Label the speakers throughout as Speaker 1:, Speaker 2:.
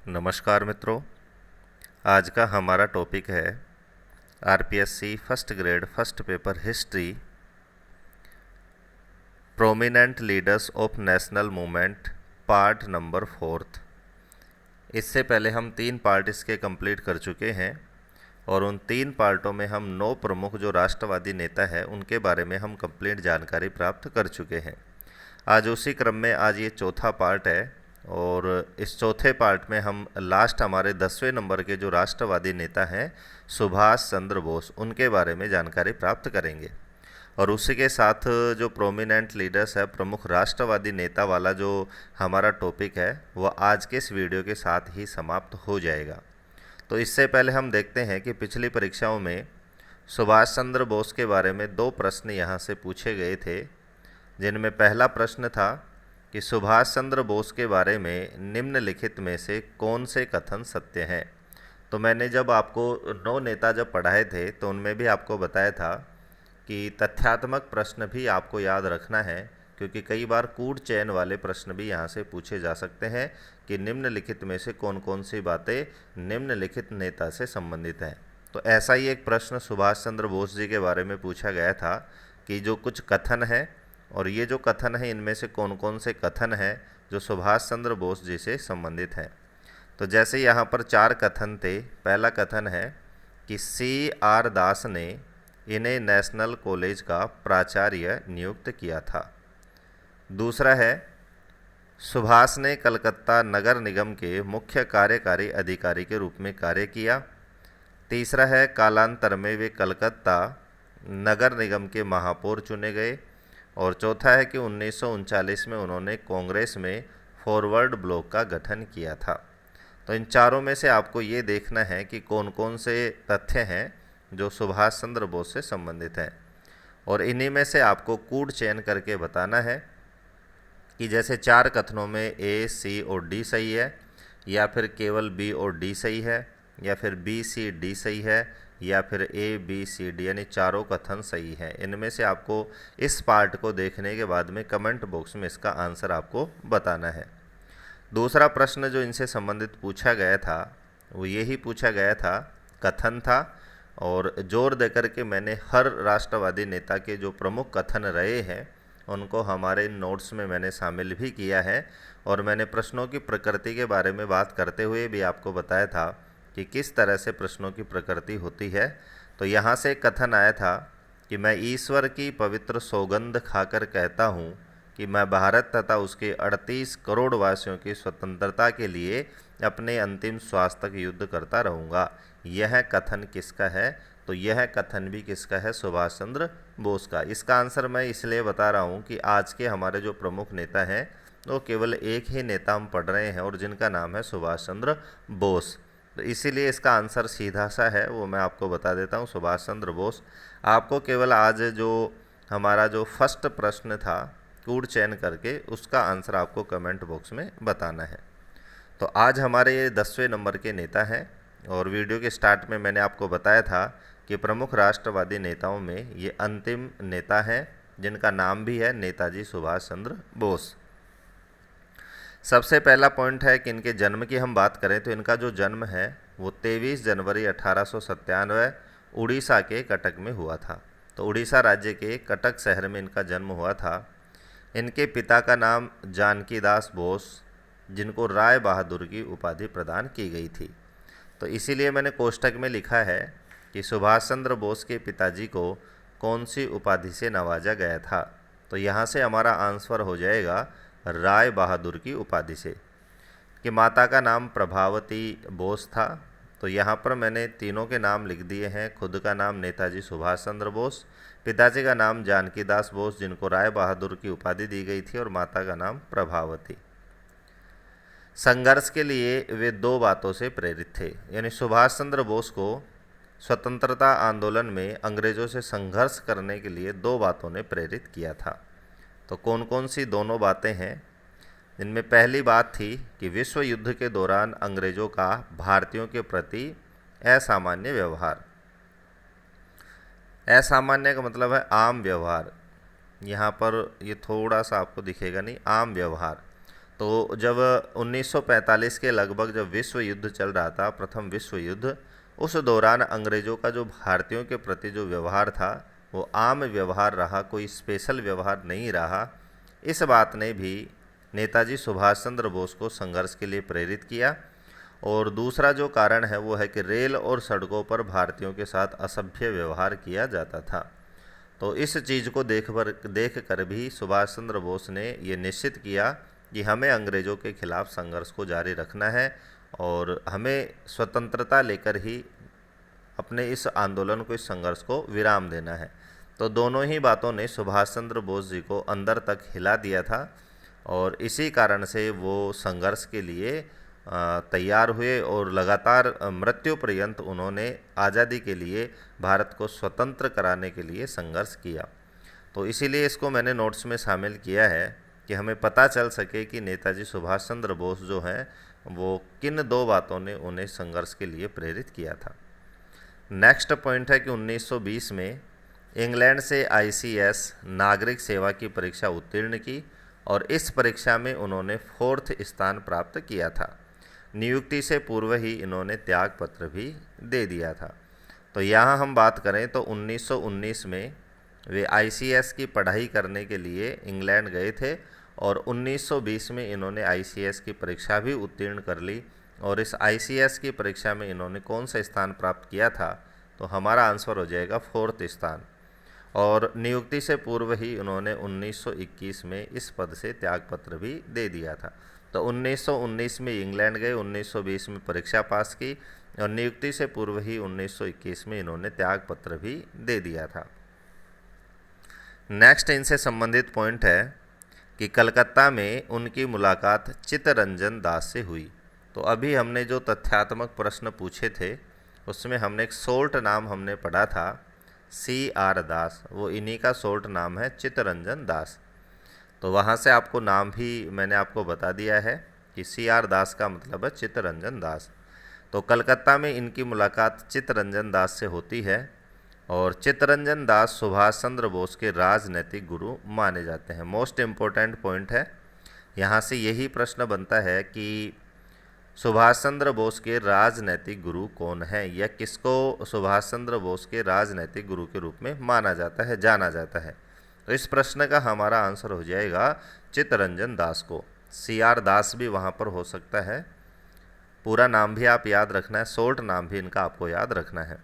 Speaker 1: नमस्कार मित्रों। आज का हमारा टॉपिक है RPSC first grade first paper history, prominent leaders of national movement, part number 4। इससे पहले हम 3 पार्ट इसके कंप्लीट कर चुके हैं और उन 3 पार्टों में हम 9 प्रमुख जो राष्ट्रवादी नेता है उनके बारे में हम कंप्लीट जानकारी प्राप्त कर चुके हैं। आज उसी क्रम में आज ये चौथा पार्ट है और इस चौथे पार्ट में हम लास्ट हमारे 10वें नंबर के जो राष्ट्रवादी नेता हैं सुभाष चंद्र बोस, उनके बारे में जानकारी प्राप्त करेंगे। और उसी के साथ जो प्रोमिनेंट लीडर्स है, प्रमुख राष्ट्रवादी नेता वाला जो हमारा टॉपिक है वह आज के इस वीडियो के साथ ही समाप्त हो जाएगा। तो इससे पहले हम देखते हैं कि पिछली परीक्षाओं में सुभाष चंद्र बोस के बारे में 2 प्रश्न यहाँ से पूछे गए थे, जिनमें पहला प्रश्न था कि सुभाष चंद्र बोस के बारे में निम्नलिखित में से कौन से कथन सत्य हैं। तो मैंने जब आपको 9 नेता जब पढ़ाए थे तो उनमें भी आपको बताया था कि तथ्यात्मक प्रश्न भी आपको याद रखना है, क्योंकि कई बार कूट चयन वाले प्रश्न भी यहाँ से पूछे जा सकते हैं कि निम्नलिखित में से कौन कौन सी बातें निम्नलिखित नेता से संबंधित हैं। तो ऐसा ही एक प्रश्न सुभाष चंद्र बोस जी के बारे में पूछा गया था कि जो कुछ कथन है और ये जो कथन है इनमें से कौन कौन से कथन हैं जो सुभाष चंद्र बोस जी से संबंधित हैं। तो जैसे यहाँ पर 4 कथन थे। पहला कथन है कि CR दास ने इन्हें नेशनल कॉलेज का प्राचार्य नियुक्त किया था। दूसरा है सुभाष ने कलकत्ता नगर निगम के मुख्य कार्यकारी अधिकारी के रूप में कार्य किया। तीसरा है कालांतर में वे कलकत्ता नगर निगम के महापौर चुने गए। और चौथा है कि 1939 में उन्होंने कांग्रेस में फॉरवर्ड ब्लॉक का गठन किया था। तो इन चारों में से आपको ये देखना है कि कौन कौन से तथ्य हैं जो सुभाष चंद्र बोस से संबंधित हैं, और इन्हीं में से आपको कूट चयन करके बताना है कि जैसे 4 कथनों में A, C और D सही है, या फिर केवल B और D सही है, या फिर B, C, D सही है, या फिर A, B, C, D, यानी चारों कथन सही हैं। इनमें से आपको इस पार्ट को देखने के बाद में कमेंट बॉक्स में इसका आंसर आपको बताना है। दूसरा प्रश्न जो इनसे संबंधित पूछा गया था वो यही पूछा गया था, कथन था, और जोर देकर के मैंने हर राष्ट्रवादी नेता के जो प्रमुख कथन रहे हैं उनको हमारे नोट्स में मैंने शामिल भी किया है। और मैंने प्रश्नों की प्रकृति के बारे में बात करते हुए भी आपको बताया था कि किस तरह से प्रश्नों की प्रकृति होती है। तो यहाँ से कथन आया था कि मैं ईश्वर की पवित्र सौगंध खाकर कहता हूँ कि मैं भारत तथा उसके 38 करोड़ वासियों की स्वतंत्रता के लिए अपने अंतिम श्वास तक युद्ध करता रहूँगा। यह कथन किसका है? तो यह कथन भी किसका है? सुभाष चंद्र बोस का। इसका आंसर मैं इसलिए बता रहा हूँ कि आज के हमारे जो प्रमुख नेता हैं वो केवल एक ही नेता हम पढ़ रहे हैं और जिनका नाम है सुभाष चंद्र बोस। तो इसीलिए इसका आंसर सीधा सा है, वो मैं आपको बता देता हूँ, सुभाष चंद्र बोस। आपको केवल आज जो हमारा जो फर्स्ट प्रश्न था कूट चयन करके उसका आंसर आपको कमेंट बॉक्स में बताना है। तो आज हमारे ये 10वें नंबर के नेता हैं और वीडियो के स्टार्ट में मैंने आपको बताया था कि प्रमुख राष्ट्रवादी नेताओं में ये अंतिम नेता हैं जिनका नाम भी है नेताजी सुभाष चंद्र बोस। सबसे पहला पॉइंट है कि इनके जन्म की हम बात करें तो इनका जो जन्म है वो 23 जनवरी 1897 उड़ीसा के कटक में हुआ था। तो उड़ीसा राज्य के कटक शहर में इनका जन्म हुआ था। इनके पिता का नाम जानकी दास बोस, जिनको राय बहादुर की उपाधि प्रदान की गई थी। तो इसीलिए मैंने कोष्टक में लिखा है कि सुभाष चंद्र बोस के पिताजी को कौन सी उपाधि से नवाजा गया था। तो यहाँ से हमारा आंसर हो जाएगा राय बहादुर की उपाधि से। कि माता का नाम प्रभावती बोस था। तो यहाँ पर मैंने तीनों के नाम लिख दिए हैं। खुद का नाम नेताजी सुभाष चंद्र बोस, पिताजी का नाम जानकी दास बोस जिनको राय बहादुर की उपाधि दी गई थी, और माता का नाम प्रभावती। संघर्ष के लिए वे 2 बातों से प्रेरित थे, यानी सुभाष चंद्र बोस को स्वतंत्रता आंदोलन में अंग्रेज़ों से संघर्ष करने के लिए 2 बातों ने प्रेरित किया था। तो कौन कौन सी दोनों बातें हैं? जिनमें पहली बात थी कि विश्व युद्ध के दौरान अंग्रेज़ों का भारतीयों के प्रति असामान्य व्यवहार। असामान्य का मतलब है आम व्यवहार। यहाँ पर ये थोड़ा सा आपको दिखेगा नहीं, आम व्यवहार। तो जब 1945 के लगभग जब विश्व युद्ध चल रहा था, प्रथम विश्व युद्ध, उस दौरान अंग्रेज़ों का जो भारतीयों के प्रति जो व्यवहार था वो आम व्यवहार रहा, कोई स्पेशल व्यवहार नहीं रहा। इस बात ने भी नेताजी सुभाष चंद्र बोस को संघर्ष के लिए प्रेरित किया। और दूसरा जो कारण है वो है कि रेल और सड़कों पर भारतीयों के साथ असभ्य व्यवहार किया जाता था। तो इस चीज़ को देख कर भी सुभाष चंद्र बोस ने ये निश्चित किया कि हमें अंग्रेज़ों के खिलाफ संघर्ष को जारी रखना है और हमें स्वतंत्रता लेकर ही अपने इस आंदोलन को, इस संघर्ष को विराम देना है। तो दोनों ही बातों ने सुभाष चंद्र बोस जी को अंदर तक हिला दिया था और इसी कारण से वो संघर्ष के लिए तैयार हुए और लगातार मृत्यु पर्यंत उन्होंने आज़ादी के लिए, भारत को स्वतंत्र कराने के लिए संघर्ष किया। तो इसीलिए इसको मैंने नोट्स में शामिल किया है कि हमें पता चल सके कि नेताजी सुभाष चंद्र बोस जो हैं वो किन दो बातों ने उन्हें संघर्ष के लिए प्रेरित किया था। नेक्स्ट पॉइंट है कि 1920 में इंग्लैंड से ICS नागरिक सेवा की परीक्षा उत्तीर्ण की और इस परीक्षा में उन्होंने 4th स्थान प्राप्त किया था। नियुक्ति से पूर्व ही इन्होंने त्याग पत्र भी दे दिया था। तो यहाँ हम बात करें तो 1919 में वे ICS की पढ़ाई करने के लिए इंग्लैंड गए थे और 1920 में इन्होंने ICS की परीक्षा भी उत्तीर्ण कर ली और इस ICS की परीक्षा में इन्होंने कौन सा स्थान प्राप्त किया था, तो हमारा आंसर हो जाएगा 4th स्थान। और नियुक्ति से पूर्व ही उन्होंने 1921 में इस पद से त्यागपत्र भी दे दिया था। तो 1919 में इंग्लैंड गए, 1920 में परीक्षा पास की और नियुक्ति से पूर्व ही 1921 में इन्होंने त्यागपत्र भी दे दिया था। नेक्स्ट इनसे संबंधित पॉइंट है कि कलकत्ता में उनकी मुलाकात चित्तरंजन दास से हुई। तो अभी हमने जो तथ्यात्मक प्रश्न पूछे थे उसमें हमने एक शॉर्ट नाम हमने पढ़ा था CR दास, वो इन्हीं का शॉर्ट नाम है चित्तरंजन दास। तो वहाँ से आपको नाम भी मैंने आपको बता दिया है कि CR दास का मतलब है चित्तरंजन दास। तो कलकत्ता में इनकी मुलाकात चित्तरंजन दास से होती है और चित्तरंजन दास सुभाष चंद्र बोस के राजनैतिक गुरु माने जाते हैं। मोस्ट इम्पोर्टेंट पॉइंट है, यहाँ से यही प्रश्न बनता है कि सुभाष चंद्र बोस के राजनैतिक गुरु कौन है या किसको सुभाष चंद्र बोस के राजनैतिक गुरु के रूप में माना जाता है, जाना जाता है। तो इस प्रश्न का हमारा आंसर हो जाएगा चित्तरंजन दास को। CR दास भी वहाँ पर हो सकता है, पूरा नाम भी आप याद रखना है, शॉर्ट नाम भी इनका आपको याद रखना है।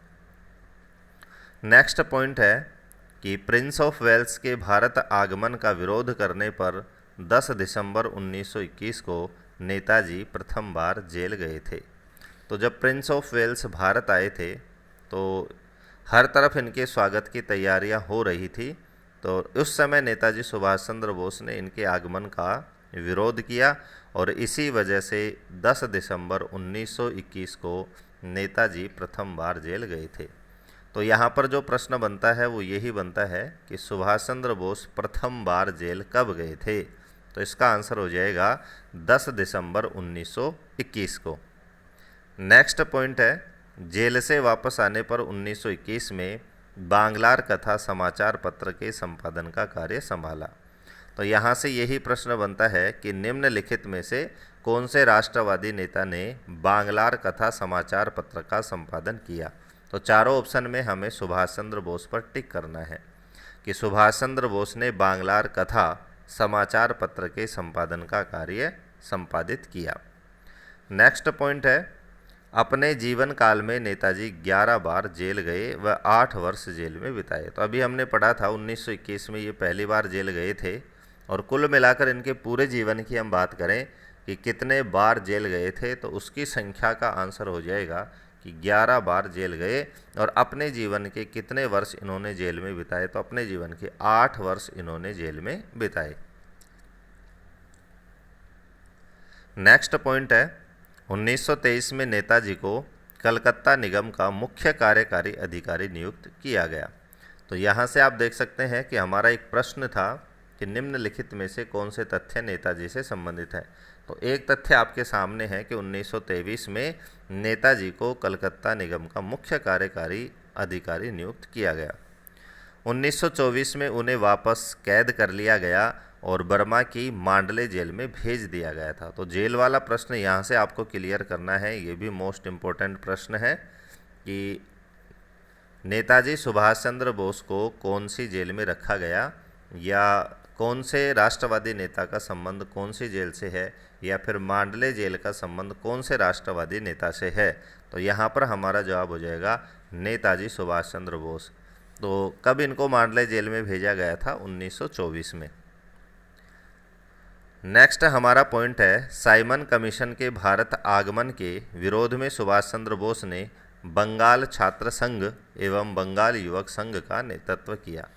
Speaker 1: नेक्स्ट पॉइंट है कि प्रिंस ऑफ वेल्स के भारत आगमन का विरोध करने पर 10 दिसंबर 1921 को नेताजी प्रथम बार जेल गए थे। तो जब प्रिंस ऑफ वेल्स भारत आए थे तो हर तरफ इनके स्वागत की तैयारियां हो रही थी। तो उस समय नेताजी सुभाष चंद्र बोस ने इनके आगमन का विरोध किया और इसी वजह से 10 दिसंबर 1921 को नेताजी प्रथम बार जेल गए थे। तो यहाँ पर जो प्रश्न बनता है वो यही बनता है कि सुभाष चंद्र बोस प्रथम बार जेल कब गए थे, तो इसका आंसर हो जाएगा 10 दिसंबर 1921 को। नेक्स्ट पॉइंट है, जेल से वापस आने पर 1921 में बांग्लार कथा समाचार पत्र के संपादन का कार्य संभाला। तो यहाँ से यही प्रश्न बनता है कि निम्नलिखित में से कौन से राष्ट्रवादी नेता ने बांग्लार कथा समाचार पत्र का संपादन किया। तो चारों ऑप्शन में हमें सुभाष चंद्र बोस पर टिक करना है कि सुभाष चंद्र बोस ने बांग्लार कथा समाचार पत्र के संपादन का कार्य संपादित किया। नेक्स्ट पॉइंट है, अपने जीवन काल में नेताजी 11 बार जेल गए व 8 वर्ष जेल में बिताए। तो अभी हमने पढ़ा था 1921 में ये पहली बार जेल गए थे और कुल मिलाकर इनके पूरे जीवन की हम बात करें कि कितने बार जेल गए थे, तो उसकी संख्या का आंसर हो जाएगा कि 11 बार जेल गए। और अपने जीवन के कितने वर्ष इन्होंने जेल में बिताए, तो अपने जीवन के 8 वर्ष इन्होंने जेल में बिताए। नेक्स्ट पॉइंट है, 1923 में नेताजी को कलकत्ता निगम का मुख्य कार्यकारी अधिकारी नियुक्त किया गया। तो यहाँ से आप देख सकते हैं कि हमारा एक प्रश्न था कि निम्नलिखित में से कौन से तथ्य नेताजी से संबंधित है। तो एक तथ्य आपके सामने है कि 1923 में नेताजी को कलकत्ता निगम का मुख्य कार्यकारी अधिकारी नियुक्त किया गया। 1924 में उन्हें वापस कैद कर लिया गया और बर्मा की मांडले जेल में भेज दिया गया था। तो जेल वाला प्रश्न यहाँ से आपको क्लियर करना है, ये भी मोस्ट इम्पोर्टेंट प्रश्न है कि नेताजी सुभाष चंद्र बोस को कौन सी जेल में रखा गया, या कौन से राष्ट्रवादी नेता का संबंध कौन सी जेल से है, या फिर मांडले जेल का संबंध कौन से राष्ट्रवादी नेता से है। तो यहाँ पर हमारा जवाब हो जाएगा नेताजी सुभाष चंद्र बोस। तो कब इनको मांडले जेल में भेजा गया था? 1924 में। नेक्स्ट हमारा पॉइंट है, साइमन कमीशन के भारत आगमन के विरोध में सुभाष चंद्र बोस ने बंगाल छात्र संघ एवं बंगाल युवक संघ का नेतृत्व किया।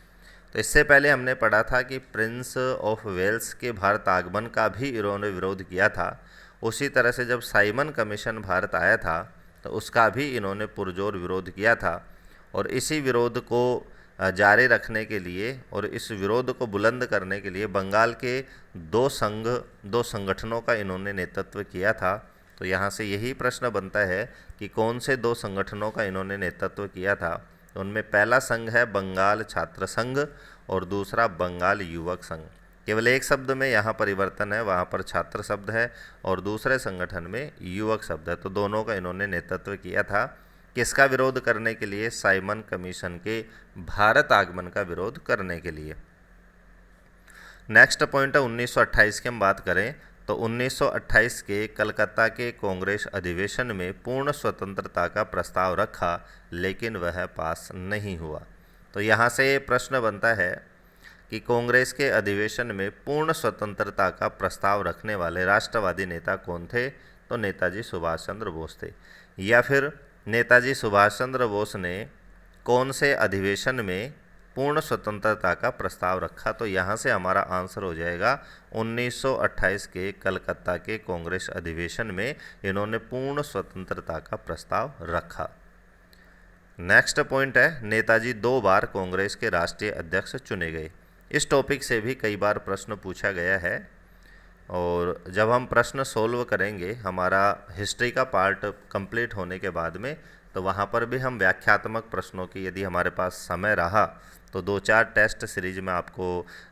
Speaker 1: तो इससे पहले हमने पढ़ा था कि प्रिंस ऑफ वेल्स के भारत आगमन का भी इन्होंने विरोध किया था। उसी तरह से जब साइमन कमीशन भारत आया था तो उसका भी इन्होंने पुरजोर विरोध किया था, और इसी विरोध को जारी रखने के लिए और इस विरोध को बुलंद करने के लिए बंगाल के दो संगठनों का इन्होंने नेतृत्व किया था। तो यहाँ से यही प्रश्न बनता है कि कौन से दो संगठनों का इन्होंने नेतृत्व किया था। तो उनमें पहला संघ है बंगाल छात्र संघ और दूसरा बंगाल युवक संघ। केवल एक शब्द में यहाँ परिवर्तन है, वहाँ पर छात्र शब्द है और दूसरे संगठन में युवक शब्द है। तो दोनों का इन्होंने नेतृत्व किया था। किसका विरोध करने के लिए? साइमन कमीशन के भारत आगमन का विरोध करने के लिए। नेक्स्ट पॉइंट है 1928 की हम बात करें तो 1928 के कलकत्ता के कांग्रेस अधिवेशन में पूर्ण स्वतंत्रता का प्रस्ताव रखा, लेकिन वह पास नहीं हुआ। तो यहाँ से प्रश्न बनता है कि कांग्रेस के अधिवेशन में पूर्ण स्वतंत्रता का प्रस्ताव रखने वाले राष्ट्रवादी नेता कौन थे? तो नेताजी सुभाष चंद्र बोस थे। या फिर नेताजी सुभाष चंद्र बोस ने कौन से अधिवेशन में पूर्ण स्वतंत्रता का प्रस्ताव रखा? तो यहाँ से हमारा आंसर हो जाएगा 1928 के कलकत्ता के कांग्रेस अधिवेशन में इन्होंने पूर्ण स्वतंत्रता का प्रस्ताव रखा। नेक्स्ट पॉइंट है, नेताजी 2 बार कांग्रेस के राष्ट्रीय अध्यक्ष चुने गए। इस टॉपिक से भी कई बार प्रश्न पूछा गया है, और जब हम प्रश्न सोल्व करेंगे हमारा हिस्ट्री का पार्ट कंप्लीट होने के बाद में, तो वहाँ पर भी हम व्याख्यात्मक प्रश्नों की, यदि हमारे पास समय रहा तो 2-4 टेस्ट सीरीज में आपको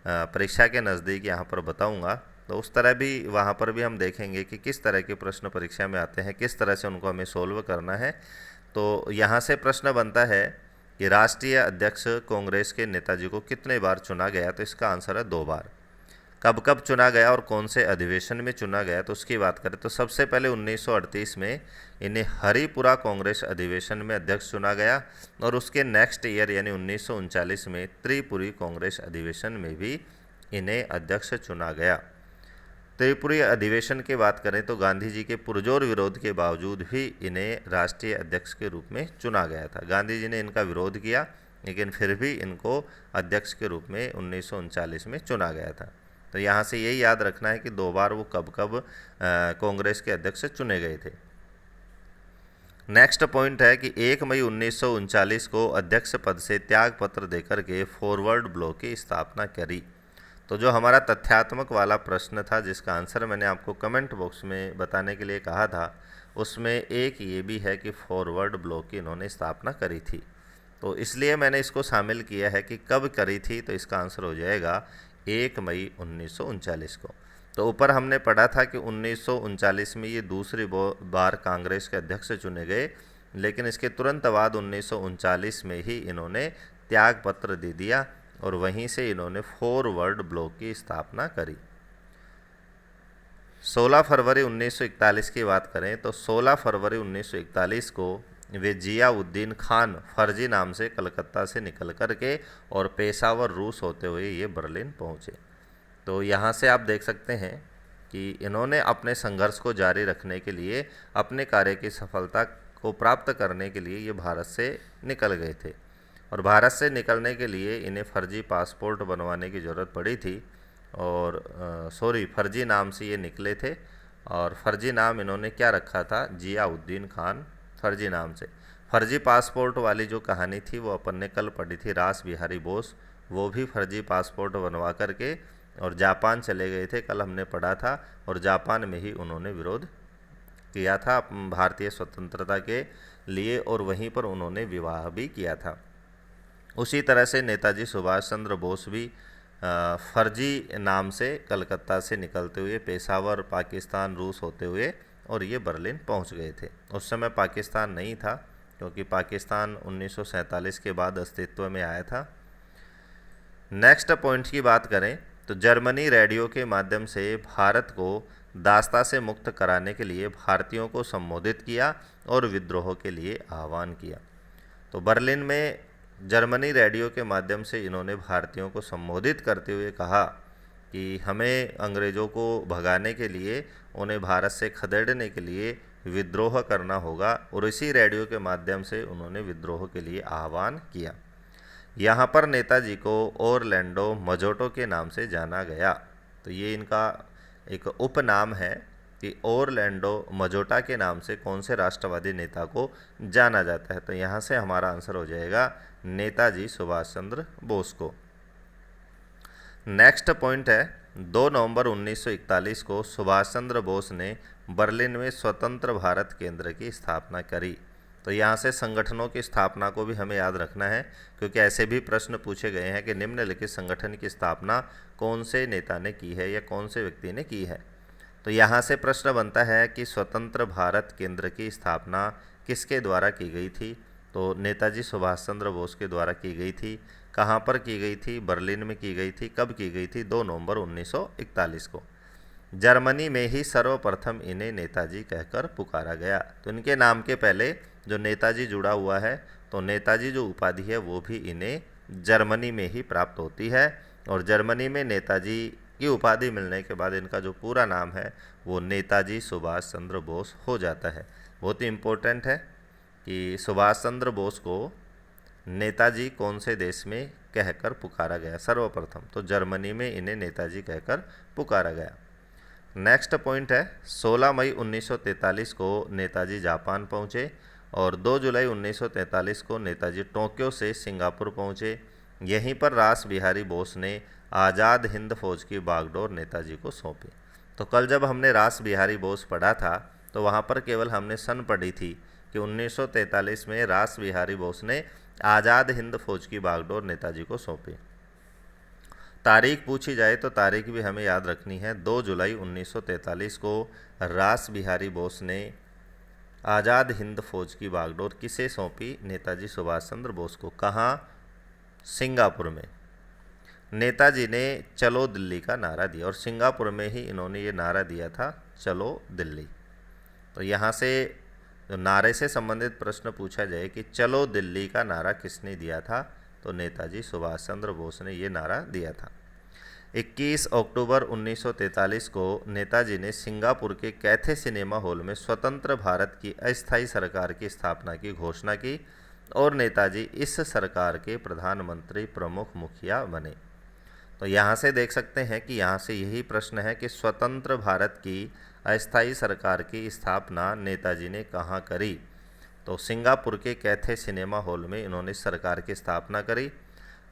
Speaker 1: परीक्षा के नज़दीक यहाँ पर बताऊँगा। तो उस तरह भी वहाँ पर भी हम देखेंगे कि किस तरह के प्रश्न परीक्षा में आते हैं, किस तरह से उनको हमें सोल्व करना है। तो यहाँ से प्रश्न बनता है कि राष्ट्रीय अध्यक्ष कांग्रेस के नेताजी को कितने बार चुना गया? तो इसका आंसर है 2 बार। कब कब चुना गया और कौन से अधिवेशन में चुना गया, तो उसकी बात करें तो सबसे पहले 1938 में इन्हें हरिपुरा कांग्रेस अधिवेशन में अध्यक्ष चुना गया, और उसके नेक्स्ट ईयर यानी 1939 में त्रिपुरी कांग्रेस अधिवेशन में भी इन्हें अध्यक्ष चुना गया। त्रिपुरी अधिवेशन की बात करें तो गांधी जी के पुरजोर विरोध के बावजूद भी इन्हें राष्ट्रीय अध्यक्ष के रूप में चुना गया था। गांधी जी ने इनका विरोध किया, लेकिन फिर भी इनको अध्यक्ष के रूप में 1939 में चुना गया था। तो यहाँ से यही याद रखना है कि 2 बार वो कब कब कांग्रेस के अध्यक्ष चुने गए थे। नेक्स्ट पॉइंट है कि 1 मई 1939 को अध्यक्ष पद से त्याग पत्र देकर के फॉरवर्ड ब्लॉक की स्थापना करी। तो जो हमारा तथ्यात्मक वाला प्रश्न था, जिसका आंसर मैंने आपको कमेंट बॉक्स में बताने के लिए कहा था, उसमें एक ये भी है कि फॉरवर्ड ब्लॉक की इन्होंने स्थापना करी थी। तो इसलिए मैंने इसको शामिल किया है कि कब करी थी। तो इसका आंसर हो जाएगा 1 मई 1939 को। तो ऊपर हमने पढ़ा था कि 1939 में ये दूसरी बार कांग्रेस के अध्यक्ष चुने गए, लेकिन इसके तुरंत बाद 1939 में ही इन्होंने त्याग पत्र दे दिया और वहीं से इन्होंने फॉरवर्ड ब्लॉक की स्थापना करी। 16 फरवरी 1941 की बात करें तो 16 फरवरी 1941 को वे जियाउद्दीन खान फर्जी नाम से कलकत्ता से निकल कर के और पेशावर रूस होते हुए ये बर्लिन पहुँचे। तो यहाँ से आप देख सकते हैं कि इन्होंने अपने संघर्ष को जारी रखने के लिए, अपने कार्य की सफलता को प्राप्त करने के लिए ये भारत से निकल गए थे, और भारत से निकलने के लिए इन्हें फर्जी पासपोर्ट बनवाने की ज़रूरत पड़ी थी, और फर्जी नाम से ये निकले थे। और फर्जी नाम इन्होंने क्या रखा था? जियाउद्दीन खान फर्जी नाम से। फर्जी पासपोर्ट वाली जो कहानी थी वो अपन ने कल पढ़ी थी, रास बिहारी बोस, वो भी फर्जी पासपोर्ट बनवा करके और जापान चले गए थे, कल हमने पढ़ा था, और जापान में ही उन्होंने विरोध किया था भारतीय स्वतंत्रता के लिए, और वहीं पर उन्होंने विवाह भी किया था। उसी तरह से नेताजी सुभाष चंद्र बोस भी फर्जी नाम से कलकत्ता से निकलते हुए पेशावर, पाकिस्तान, रूस होते हुए और ये बर्लिन पहुंच गए थे। उस समय पाकिस्तान नहीं था, क्योंकि पाकिस्तान 1947 के बाद अस्तित्व में आया था। नेक्स्ट पॉइंट की बात करें तो जर्मनी रेडियो के माध्यम से भारत को दास्ता से मुक्त कराने के लिए भारतीयों को संबोधित किया और विद्रोह के लिए आह्वान किया। तो बर्लिन में जर्मनी रेडियो के माध्यम से इन्होंने भारतीयों को संबोधित करते हुए कहा कि हमें अंग्रेज़ों को भगाने के लिए, उन्हें भारत से खदेड़ने के लिए विद्रोह करना होगा, और इसी रेडियो के माध्यम से उन्होंने विद्रोह के लिए आह्वान किया। यहाँ पर नेताजी को ओरलैंडो मजोटो के नाम से जाना गया। तो ये इनका एक उपनाम है कि ओरलैंडो मजोटा के नाम से कौन से राष्ट्रवादी नेता को जाना जाता है। तो यहाँ से हमारा आंसर हो जाएगा नेताजी सुभाष चंद्र बोस को। नेक्स्ट पॉइंट है 2 नवंबर 1941 को सुभाष चंद्र बोस ने बर्लिन में स्वतंत्र भारत केंद्र की स्थापना करी। तो यहाँ से संगठनों की स्थापना को भी हमें याद रखना है, क्योंकि ऐसे भी प्रश्न पूछे गए हैं कि निम्नलिखित संगठन की स्थापना कौन से नेता ने की है या कौन से व्यक्ति ने की है। तो यहाँ से प्रश्न बनता है कि स्वतंत्र भारत केंद्र की स्थापना किसके द्वारा की गई थी। तो नेताजी सुभाष चंद्र बोस के द्वारा की गई थी। कहाँ पर की गई थी? बर्लिन में की गई थी। कब की गई थी? 2 नवंबर 1941 को। जर्मनी में ही सर्वप्रथम इन्हें नेताजी कहकर पुकारा गया। तो इनके नाम के पहले जो नेताजी जुड़ा हुआ है, तो नेताजी जो उपाधि है वो भी इन्हें जर्मनी में ही प्राप्त होती है, और जर्मनी में नेताजी की उपाधि मिलने के बाद इनका जो पूरा नाम है वो नेताजी सुभाष चंद्र बोस हो जाता है। बहुत ही इम्पोर्टेंट है कि सुभाष चंद्र बोस को नेताजी कौन से देश में कहकर पुकारा गया सर्वप्रथम, तो जर्मनी में इन्हें नेताजी कहकर पुकारा गया। नेक्स्ट पॉइंट है 16 मई 1943 को नेताजी जापान पहुँचे और 2 जुलाई 1943 को नेताजी टोक्यो से सिंगापुर पहुँचे। यहीं पर रास बिहारी बोस ने आज़ाद हिंद फौज की बागडोर नेताजी को सौंपी। तो कल जब हमने रास बिहारी बोस पढ़ा था तो वहाँ पर केवल हमने सन पढ़ी थी कि 1943 में रास बिहारी बोस ने आज़ाद हिंद फौज की बागडोर नेताजी को सौंपी। तारीख पूछी जाए तो तारीख भी हमें याद रखनी है। 2 जुलाई 1943 को रास बिहारी बोस ने आज़ाद हिंद फौज की बागडोर किसे सौंपी? नेताजी सुभाष चंद्र बोस को। कहाँ? सिंगापुर में। नेताजी ने चलो दिल्ली का नारा दिया और सिंगापुर में ही इन्होंने ये नारा दिया था, चलो दिल्ली। तो यहाँ से जो नारे से संबंधित प्रश्न पूछा जाए कि चलो दिल्ली का नारा किसने दिया था, तो नेताजी सुभाष चंद्र बोस ने ये नारा दिया था। 21 अक्टूबर 1943 को नेताजी ने सिंगापुर के कैथे सिनेमा हॉल में स्वतंत्र भारत की अस्थायी सरकार की स्थापना की घोषणा की और नेताजी इस सरकार के प्रधानमंत्री प्रमुख मुखिया बने। तो यहाँ से देख सकते हैं कि यहाँ से यही प्रश्न है कि स्वतंत्र भारत की अस्थायी सरकार की स्थापना नेताजी ने कहाँ करी। तो सिंगापुर के कैथे सिनेमा हॉल में इन्होंने सरकार की स्थापना करी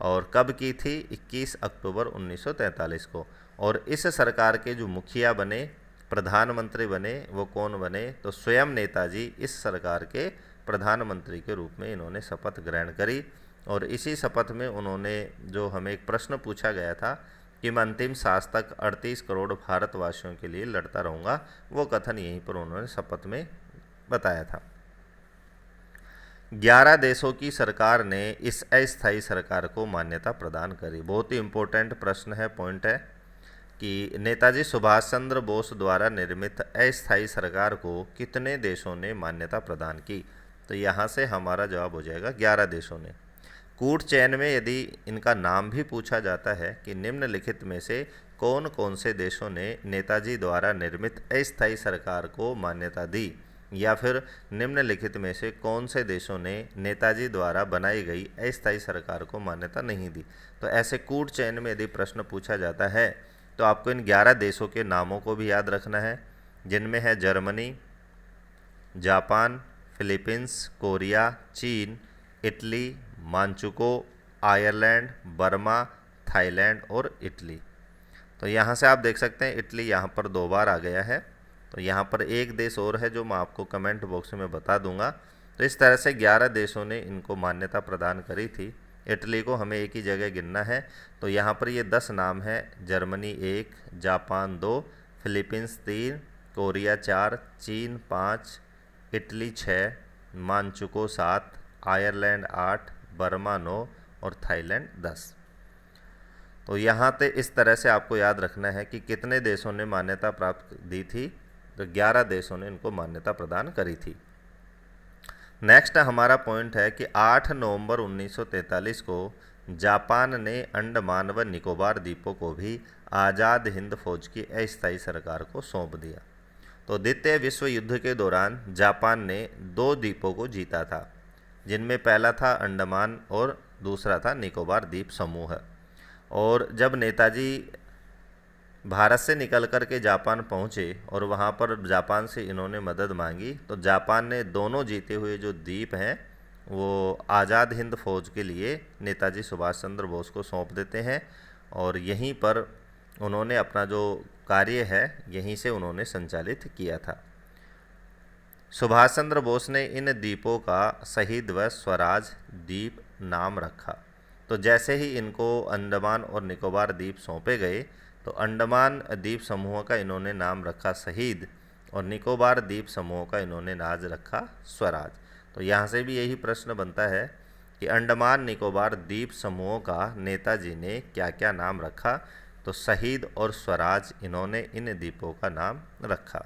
Speaker 1: और कब की थी? 21 अक्टूबर 1943 को। और इस सरकार के जो मुखिया बने, प्रधानमंत्री बने, वो कौन बने? तो स्वयं नेताजी इस सरकार के प्रधानमंत्री के रूप में इन्होंने शपथ ग्रहण करी। और इसी शपथ में उन्होंने, जो हमें एक प्रश्न पूछा गया था कि मैं अंतिम सांस तक 38 करोड़ भारतवासियों के लिए लड़ता रहूँगा, वो कथन यहीं पर उन्होंने शपथ में बताया था। 11 देशों की सरकार ने इस अस्थायी सरकार को मान्यता प्रदान करी। बहुत ही इम्पोर्टेंट प्रश्न है, पॉइंट है कि नेताजी सुभाष चंद्र बोस द्वारा निर्मित अस्थायी सरकार को कितने देशों ने मान्यता प्रदान की? तो यहाँ से हमारा जवाब हो जाएगा 11 देशों ने। कूट चैन में यदि इनका नाम भी पूछा जाता है कि निम्नलिखित में से कौन कौन से देशों ने नेताजी द्वारा निर्मित अस्थायी सरकार को मान्यता दी, या फिर निम्नलिखित में से कौन से देशों ने नेताजी द्वारा बनाई गई अस्थायी सरकार को मान्यता नहीं दी, तो ऐसे कूट चैन में यदि प्रश्न पूछा जाता है तो आपको इन 11 देशों के नामों को भी याद रखना है, जिनमें है जर्मनी, जापान, फिलीपींस, कोरिया, चीन, इटली, मांचुको, आयरलैंड, बर्मा, थाईलैंड और इटली। तो यहाँ से आप देख सकते हैं इटली यहाँ पर 2 बार आ गया है। तो यहाँ पर एक देश और है जो मैं आपको कमेंट बॉक्स में बता दूंगा। तो इस तरह से 11 देशों ने इनको मान्यता प्रदान करी थी इटली को हमें एक ही जगह गिनना है, तो यहाँ पर ये 10 नाम है। जर्मनी 1, जापान 2, फिलीपींस 3, कोरिया 4, चीन 5, इटली 6, मानचुको 7, आयरलैंड 8, बर्मा 9 और थाईलैंड 10। तो यहाँ पे इस तरह से आपको याद रखना है कि कितने देशों ने मान्यता प्राप्त दी थी। तो 11 देशों ने इनको मान्यता प्रदान करी थी। नेक्स्ट हमारा पॉइंट है कि 8 नवंबर 1943 को जापान ने अंडमान व निकोबार द्वीपों को भी आज़ाद हिंद फौज की अस्थायी सरकार को सौंप दिया। तो द्वितीय विश्व युद्ध के दौरान जापान ने 2 द्वीपों को जीता था, जिनमें पहला था अंडमान और दूसरा था निकोबार द्वीप समूह। और जब नेताजी भारत से निकल कर के जापान पहुँचे और वहाँ पर जापान से इन्होंने मदद मांगी, तो जापान ने दोनों जीते हुए जो द्वीप हैं वो आज़ाद हिंद फौज के लिए नेताजी सुभाष चंद्र बोस को सौंप देते हैं, और यहीं पर उन्होंने अपना जो कार्य है यहीं से उन्होंने संचालित किया था। सुभाष चंद्र बोस ने इन द्वीपों का शहीद व स्वराज द्वीप नाम रखा। तो जैसे ही इनको अंडमान और निकोबार द्वीप सौंपे गए, तो अंडमान द्वीप समूह का इन्होंने नाम रखा शहीद और निकोबार द्वीप समूह का इन्होंने नाम रखा स्वराज। तो यहाँ से भी यही प्रश्न बनता है कि अंडमान निकोबार द्वीप समूह का नेताजी ने क्या क्या नाम रखा। तो शहीद और स्वराज इन्होंने इन द्वीपों का नाम रखा।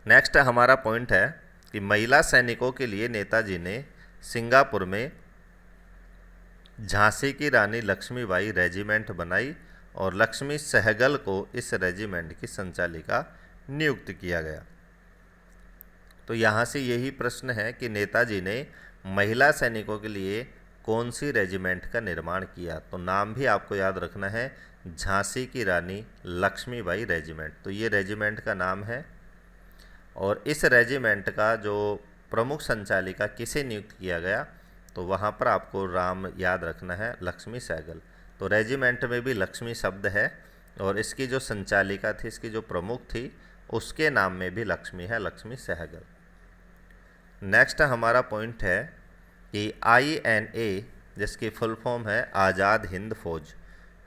Speaker 1: नेक्स्ट हमारा पॉइंट है कि महिला सैनिकों के लिए नेताजी ने सिंगापुर में झांसी की रानी लक्ष्मीबाई रेजिमेंट बनाई और लक्ष्मी सहगल को इस रेजिमेंट की संचालिका नियुक्त किया गया। तो यहाँ से यही प्रश्न है कि नेताजी ने महिला सैनिकों के लिए कौन सी रेजिमेंट का निर्माण किया। तो नाम भी आपको याद रखना है, झांसी की रानी लक्ष्मीबाई रेजिमेंट। तो ये रेजिमेंट का नाम है, और इस रेजिमेंट का जो प्रमुख संचालिका किसे नियुक्त किया गया, तो वहाँ पर आपको राम याद रखना है, लक्ष्मी सहगल। तो रेजिमेंट में भी लक्ष्मी शब्द है, और इसकी जो संचालिका थी, इसकी जो प्रमुख थी, उसके नाम में भी लक्ष्मी है, लक्ष्मी सहगल। नेक्स्ट हमारा पॉइंट है कि INA, जिसकी फुल फॉर्म है आज़ाद हिंद फौज।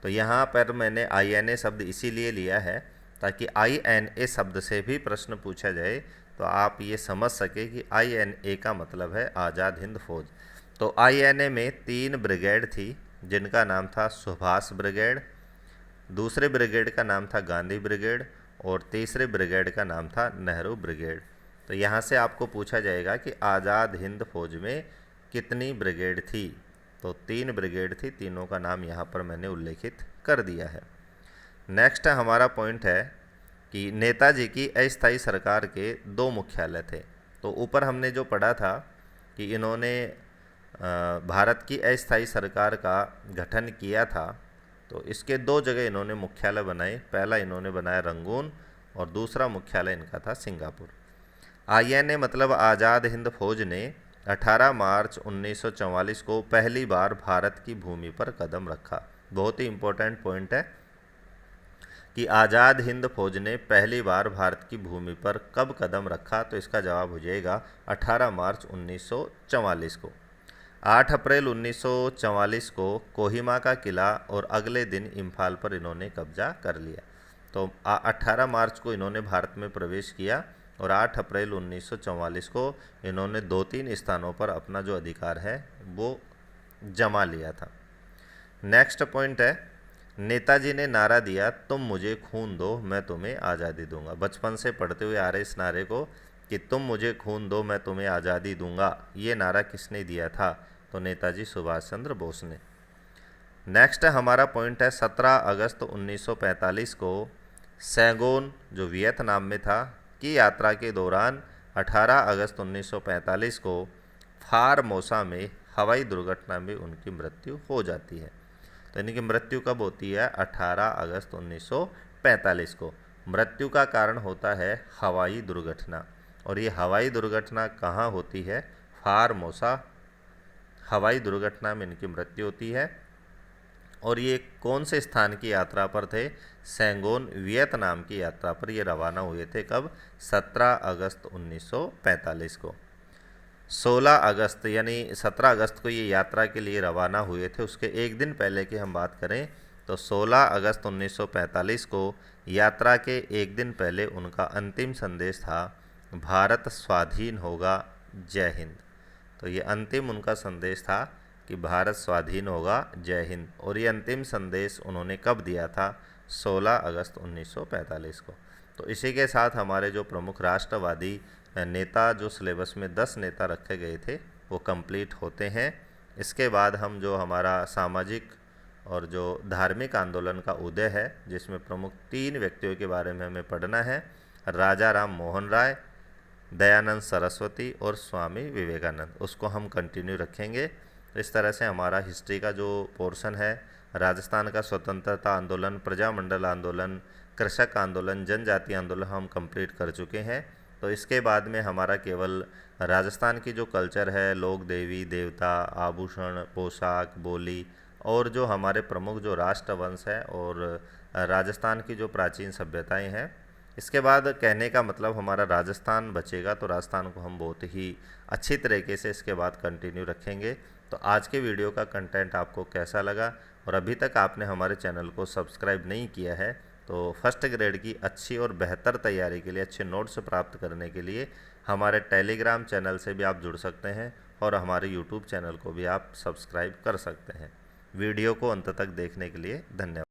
Speaker 1: तो यहाँ पर मैंने INA शब्द इसीलिए लिया है ताकि INA शब्द से भी प्रश्न पूछा जाए तो आप ये समझ सके कि INA का मतलब है आज़ाद हिंद फौज। तो INA में 3 ब्रिगेड थी, जिनका नाम था सुभाष ब्रिगेड, दूसरे ब्रिगेड का नाम था गांधी ब्रिगेड, और तीसरे ब्रिगेड का नाम था नेहरू ब्रिगेड। तो यहाँ से आपको पूछा जाएगा कि आज़ाद हिंद फौज में कितनी ब्रिगेड थी। तो 3 ब्रिगेड थी, तीनों का नाम यहाँ पर मैंने उल्लेखित कर दिया है। नेक्स्ट हमारा पॉइंट है कि नेताजी की अस्थायी सरकार के 2 मुख्यालय थे। तो ऊपर हमने जो पढ़ा था कि इन्होंने भारत की अस्थायी सरकार का गठन किया था, तो इसके 2 जगह इन्होंने मुख्यालय बनाए। पहला इन्होंने बनाया रंगून और दूसरा मुख्यालय इनका था सिंगापुर। INA मतलब आज़ाद हिंद फौज ने 18 मार्च 1944 को पहली बार भारत की भूमि पर कदम रखा। बहुत ही इम्पोर्टेंट पॉइंट है कि आज़ाद हिंद फौज ने पहली बार भारत की भूमि पर कब कदम रखा। तो इसका जवाब हो जाएगा 18 मार्च 1944 को। 8 अप्रैल 1944 को कोहिमा का किला और अगले दिन इम्फाल पर इन्होंने कब्जा कर लिया। तो 18 मार्च को इन्होंने भारत में प्रवेश किया और 8 अप्रैल 1944 को इन्होंने 2-3 स्थानों पर अपना जो अधिकार है वो जमा लिया था। नेक्स्ट पॉइंट है, नेताजी ने नारा दिया, तुम मुझे खून दो मैं तुम्हें आज़ादी दूंगा। बचपन से पढ़ते हुए आ रहे इस नारे को कि तुम मुझे खून दो मैं तुम्हें आज़ादी दूंगा, ये नारा किसने दिया था? तो नेताजी सुभाष चंद्र बोस ने। नेक्स्ट हमारा पॉइंट है 17 अगस्त 1945 को सैगोन जो वियतनाम में था की यात्रा के दौरान 18 अगस्त 1945 को फारमोसा में हवाई दुर्घटना में उनकी मृत्यु हो जाती है। तो इनकी मृत्यु कब होती है? 18 अगस्त 1945 को। मृत्यु का कारण होता है हवाई दुर्घटना, और ये हवाई दुर्घटना कहाँ होती है? फारमोसा हवाई दुर्घटना में इनकी मृत्यु होती है। और ये कौन से स्थान की यात्रा पर थे? सैगोन वियतनाम की यात्रा पर ये रवाना हुए थे। कब? 17 अगस्त 1945 को। 16 अगस्त यानी 17 अगस्त को ये यात्रा के लिए रवाना हुए थे। उसके एक दिन पहले की हम बात करें तो 16 अगस्त 1945 को यात्रा के एक दिन पहले उनका अंतिम संदेश था, भारत स्वाधीन होगा, जय हिंद। तो ये अंतिम उनका संदेश था कि भारत स्वाधीन होगा, जय हिंद। और ये अंतिम संदेश उन्होंने कब दिया था? 16 अगस्त 1945 को। तो इसी के साथ हमारे जो प्रमुख राष्ट्रवादी नेता, जो सिलेबस में 10 नेता रखे गए थे, वो कंप्लीट होते हैं। इसके बाद हम जो हमारा सामाजिक और जो धार्मिक आंदोलन का उदय है, जिसमें प्रमुख 3 व्यक्तियों के बारे में हमें पढ़ना है, राजा राम मोहन राय, दयानंद सरस्वती और स्वामी विवेकानंद, उसको हम कंटिन्यू रखेंगे। इस तरह से हमारा हिस्ट्री का जो पोर्शन है, राजस्थान का स्वतंत्रता आंदोलन, प्रजामंडल आंदोलन, कृषक आंदोलन, जनजाति आंदोलन हम कंप्लीट कर चुके हैं। तो इसके बाद में हमारा केवल राजस्थान की जो कल्चर है, लोक देवी देवता, आभूषण, पोशाक, बोली और जो हमारे प्रमुख जो राष्ट्रवंश है और राजस्थान की जो प्राचीन सभ्यताएं हैं, इसके बाद कहने का मतलब हमारा राजस्थान बचेगा। तो राजस्थान को हम बहुत ही अच्छी तरीके से इसके बाद कंटिन्यू रखेंगे। तो आज के वीडियो का कंटेंट आपको कैसा लगा, और अभी तक आपने हमारे चैनल को सब्सक्राइब नहीं किया है तो फर्स्ट ग्रेड की अच्छी और बेहतर तैयारी के लिए, अच्छे नोट्स प्राप्त करने के लिए हमारे टेलीग्राम चैनल से भी आप जुड़ सकते हैं और हमारे यूट्यूब चैनल को भी आप सब्सक्राइब कर सकते हैं। वीडियो को अंत तक देखने के लिए धन्यवाद।